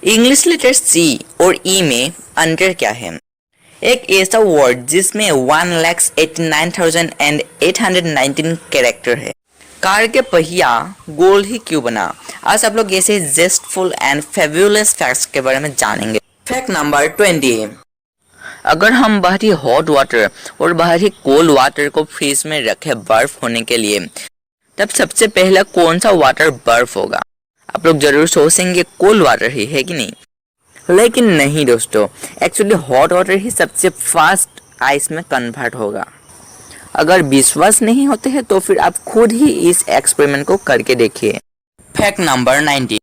English letter c और e में अंतर क्या है? एक ऐसा वर्ड जिसमें 1,89,819 कैरेक्टर है। कार के पहिया गोल ही क्यों बना? आज आप लोग ऐसे जेस्टफुल एंड फेब्युलस फैक्ट्स के बारे में जानेंगे। Fact number 20। अगर हम बाहरी हॉट वाटर और बाहरी कोल्ड वाटर को फ्रीज में रखे बर्फ होने के लिए, तब सबसे पहला कौन सा वाटर बर्फ होगा? आप लोग जरूर सोचेंगे कोल्ड वाटर ही है कि नहीं, लेकिन नहीं दोस्तों, एक्चुअली हॉट वाटर ही सबसे फास्ट आइस में कन्वर्ट होगा। अगर विश्वास नहीं होते हैं तो फिर आप खुद ही इस एक्सपेरिमेंट को करके देखिए। Fact number 90।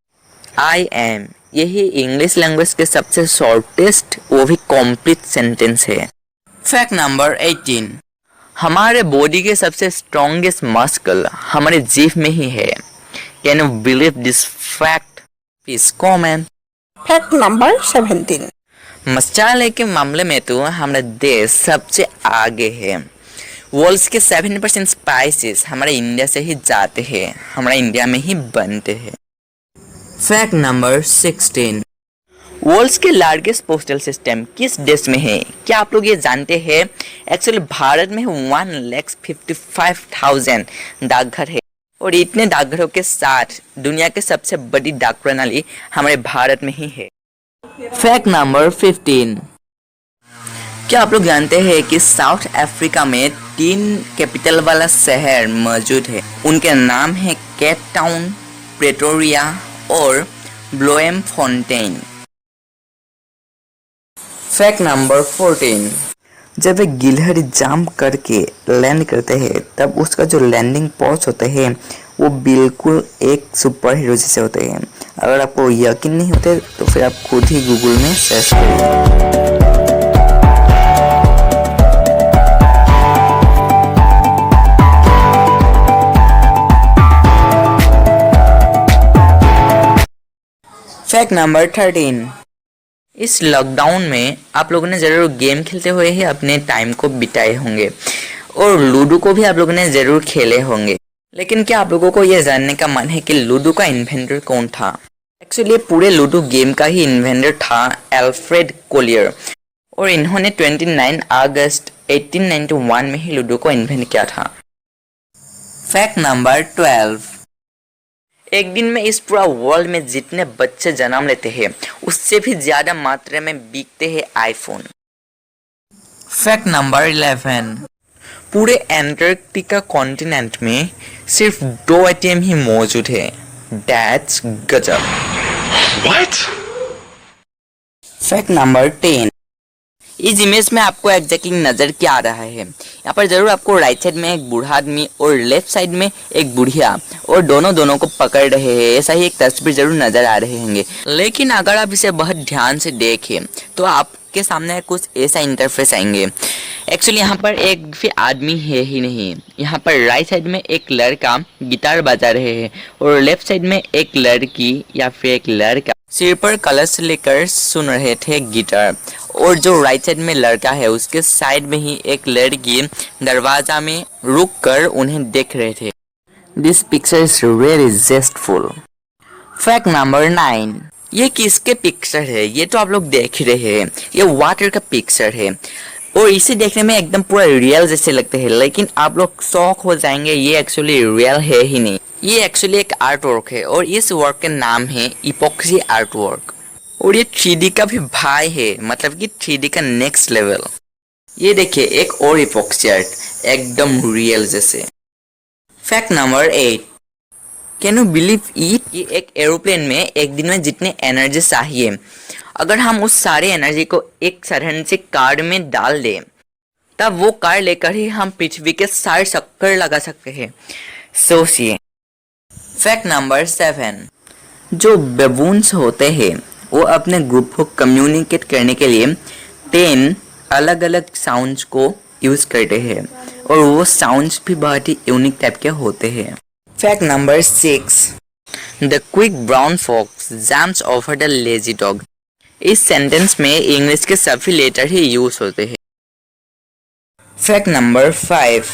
आई एम, यही इंग्लिश लैंग्वेज के सबसे शॉर्टेस्ट वो भी कंप्लीट सेंटेंस है। Fact number 18। हमारे बॉडी के सबसे स्ट्रॉन्गेस्ट मस्कल हमारे जीभ में ही है। Can you believe this fact? Please comment. Fact number 17। मसाले के मामले में तो हमारा देश सबसे आगे है। वर्ल्ड के 70% स्पाइसेस हमारे इंडिया से ही जाते हैं, हमारे इंडिया में ही बनते हैं। Fact number 16। वर्ल्ड के लार्जेस्ट पोस्टल सिस्टम किस देश में है? क्या आप लोग ये जानते हैं? एक्चुअली भारत में 1,55,000 डाकघर है और इतने डाकघरों के साथ दुनिया की सबसे बड़ी डाक प्रणाली हमारे भारत में ही है। Fact number 15। क्या आप लोग जानते हैं कि साउथ अफ्रीका में 3 कैपिटल वाला शहर मौजूद है? उनके नाम है केप टाउन, प्रेटोरिया और ब्लोएमफोंटेन। Fact number 14। जब एक गिलहरी जंप करके लैंड करते हैं तब उसका जो लैंडिंग पॉज होते हैं वो बिल्कुल एक सुपर हीरो जैसे होते हैं। अगर आपको यकीन नहीं होते तो फिर आप खुद ही गूगल में सर्च करिए। Fact number 13। इस लॉकडाउन में आप लोगों ने जरूर गेम खेलते हुए ही अपने टाइम को बिताए होंगे और लूडो को भी आप लोगों ने जरूर खेले होंगे। लेकिन क्या आप लोगों को यह जानने का मन है कि लूडो का इन्वेंटर कौन था? एक्चुअली पूरे लूडो गेम का ही इन्वेंटर था एल्फ्रेड कोलियर और इन्होंने 29 अगस्त 1891 में ही लूडो को इन्वेंट किया था। Fact number 12। एक दिन में इस पूरा वर्ल्ड में जितने बच्चे जन्म लेते हैं उससे भी ज्यादा मात्रा में बिकते हैं आईफोन। Fact number 11। पूरे एंटार्कटिका कॉन्टिनेंट में सिर्फ 2 एटीएम ही मौजूद है। दैट्स गजब। व्हाट? Fact number 10। इस इमेज में आपको एग्जैक्टली नजर क्या आ रहा है? यहाँ पर जरूर आपको राइट साइड में एक बूढ़ा आदमी और लेफ्ट साइड में एक बुढ़िया और दोनों को पकड़ रहे हैं, ऐसा ही एक तस्वीर जरूर नजर आ रहे होंगे। लेकिन अगर आप इसे बहुत ध्यान से देखें तो आपके सामने कुछ ऐसा इंटरफेस आएंगे। एक्चुअली यहाँ पर एक भी आदमी है ही नहीं। यहाँ पर राइट साइड में एक लड़का गिटार बजा रहे हैं और लेफ्ट साइड में एक लड़की या फिर एक लड़का सिर पर कलश लेकर सुन रहे थे गिटार, और जो राइट साइड में लड़का है उसके साइड में ही एक लड़की दरवाजा में रुक कर उन्हें देख रहे थे। This picture is very jestful. Fact number 9। ये किसके पिक्चर है? ये तो आप लोग देख ही रहे हैं, ये वाटर का पिक्चर है और इसे देखने में एकदम पूरा रियल जैसे लगते हैं, लेकिन आप लोग शॉक हो जाएंगे, ये एक्चुअली रियल है ही नहीं। ये एक्चुअली एक आर्ट वर्क है और इस वर्क के नाम है इपॉक्सी आर्ट वर्क और ये 3D का भी भाई है, मतलब कि 3D का नेक्स्ट लेवल। ये देखिए एक और इपॉक्सी आर्ट एकदम रियल जैसे। Fact number 8। Can you believe it? ये एक एरोप्लेन में एक दिन में जितने एनर्जी चाहिए, अगर हम उस सारे एनर्जी को एक साधारण से कार में डाल दें तब वो कार लेकर ही हम पृथ्वी के सारे चक्कर लगा सकते हैं। सोचिए। Fact number 7। जो बेबून्स होते हैं वो अपने ग्रुप को कम्युनिकेट करने के लिए 10 अलग अलग साउंड्स को यूज करते हैं और वो साउंड्स भी बहुत ही यूनिक टाइप के होते हैं। Fact number 6। The quick brown fox jumps over the lazy dog. इस सेंटेंस में इंग्लिश के सभी लेटर ही यूज होते हैं। Fact number 5।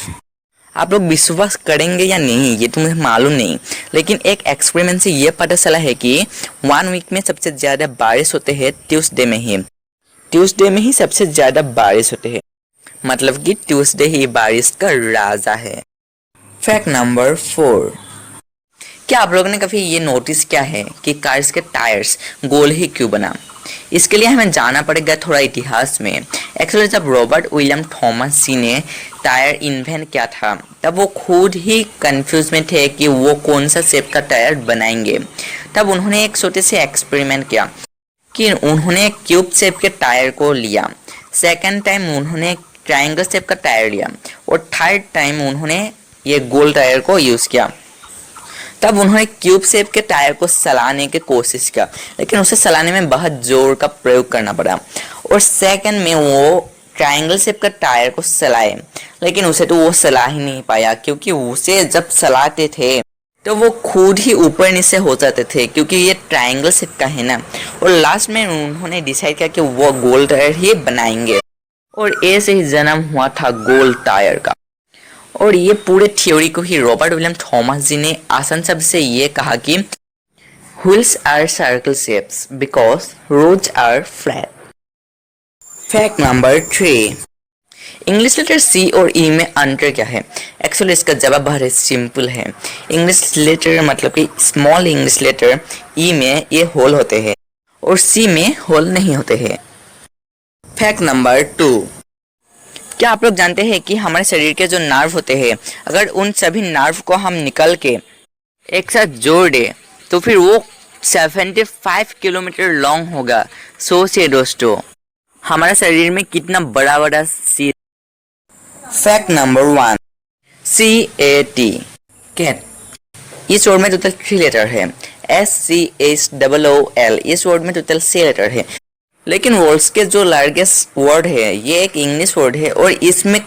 आप लोग विश्वास करेंगे या नहीं ये तो मुझे मालूम नहीं, लेकिन एक एक्सपेरिमेंट से ये पता चला है कि 1 वीक में सबसे ज़्यादा बारिश होते हैं ट्यूसडे में ही। ट्यूसडे में ही सबसे ज़्यादा बारिश होते हैं, मतलब कि ट्यूसडे ही बारिश का राजा है। फैक्ट नंबर 4, क्या आप लोगों ने कभी ये नोटिस किया है कि कार्स के टायर्स गोल ही क्यों बना? इसके लिए हमें जाना पड़ेगा थोड़ा इतिहास में। एक्चुअली जब रॉबर्ट विलियम थॉमस जी ने टायर इन्वेंट किया था तब वो खुद ही कंफ्यूज में थे कि वो कौन सा शेप का टायर बनाएंगे। तब उन्होंने एक छोटे से एक्सपेरिमेंट किया कि उन्होंने क्यूब शेप के टायर को लिया, सेकेंड टाइम उन्होंने ट्रायंगल शेप का टायर लिया और थर्ड टाइम उन्होंने ये गोल टायर को यूज़ किया। तब उन्होंने क्यूब शेप के टायर को चलाने की कोशिश किया, लेकिन उसे चलाने में बहुत जोर का प्रयोग करना पड़ा और सेकंड में वो ट्रायंगल शेप का टायर को चलाए, लेकिन उसे तो वो चला ही नहीं पाया क्योंकि उसे जब चलाते थे तो वो खुद ही ऊपर नीचे हो जाते थे क्योंकि ये ट्रायंगल शेप का है ना। और लास्ट में उन्होंने डिसाइड किया कि वो गोल टायर ही बनाएंगे और ऐसे ही जन्म हुआ था गोल टायर का। और ये पूरे थ्योरी को ही रॉबर्ट विलियम थॉमस जी ने आसान शब्द से ये कहा कि wheels are circle shapes because roads are flat. Fact number 3, English letter c और ई में अंतर क्या है? एक्चुअली इसका जवाब बहुत सिंपल है। इंग्लिश लेटर मतलब कि स्मॉल इंग्लिश लेटर ई में ये होल होते हैं और सी में होल नहीं होते हैं। फैक्ट नंबर 2, क्या आप लोग जानते हैं कि हमारे शरीर के जो नर्व होते हैं, अगर उन सभी नर्व को हम निकल के एक साथ जोड़ दें तो फिर वो 75 किलोमीटर लॉन्ग होगा। सोचिए दोस्तों, हमारे शरीर में कितना बड़ा बड़ा c. Fact number 1, CAT cat. इस वर्ड में टोटल 3 लेटर है। SCHOOL इस वर्ड में टोटल 6 लेटर है। लेकिन वर्ड्स के जो लार्जेस्ट वर्ड है ये एक इंग्लिश वर्ड है और इसमें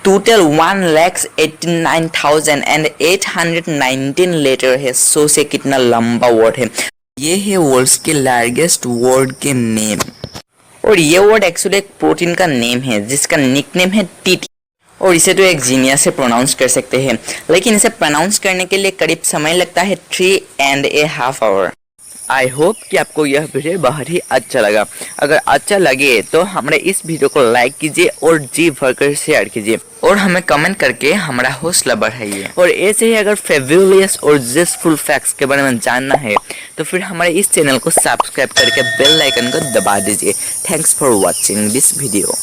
टोटल 1,89,819 लेटर है। सो से कितना लंबा वर्ड है। ये है वर्ड्स के लार्जेस्ट वर्ड के नेम। और ये वर्ड एक्चुअली एक प्रोटीन का नेम है जिसका निकनेम है TT और इसे तो एक जीनियस से प्रोनाउंस कर सकते हैं, लेकिन इसे प्रोनाउंस करने के लिए करीब समय लगता है 3.5 आवर। आई होप कि आपको यह वीडियो बहुत ही अच्छा लगा। अगर अच्छा लगे तो हमारे इस वीडियो को लाइक कीजिए और जी भरकर शेयर कीजिए और हमें कमेंट करके हमारा हौसला बढ़ाइए। और ऐसे ही अगर फेबुलस और यूजफुल फैक्ट्स के बारे में जानना है तो फिर हमारे इस चैनल को सब्सक्राइब करके बेल आइकन को दबा दीजिए। Thanks for watching this video.